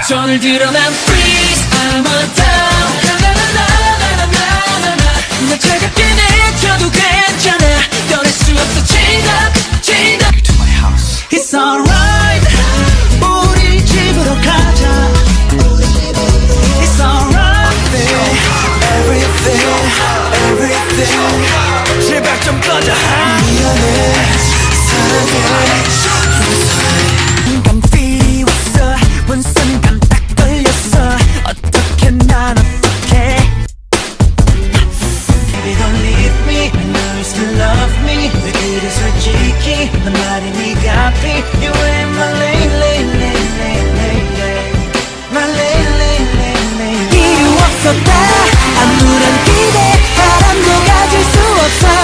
손을 들어 난 freeze I'm a down 나나나나나나나나 날 차갑게 내켜도 괜찮아 떠날 수 없어 chained up chained up to my house It's alright 우리 집으로 가자 It's alright babe Everything everything 제발 좀 꺼져 미안해 사랑해 감기 왔어 원순간 딱 걸렸어 어떻게 난 어떡해 Baby don't leave me I know you still love me 왜 그래 솔직히 넌 말이 네가 앞이 You ain't my lane lane lane lane lane lane My lane lane lane lane 이유 없었다 아무런 기대 바람도 가질 수 없어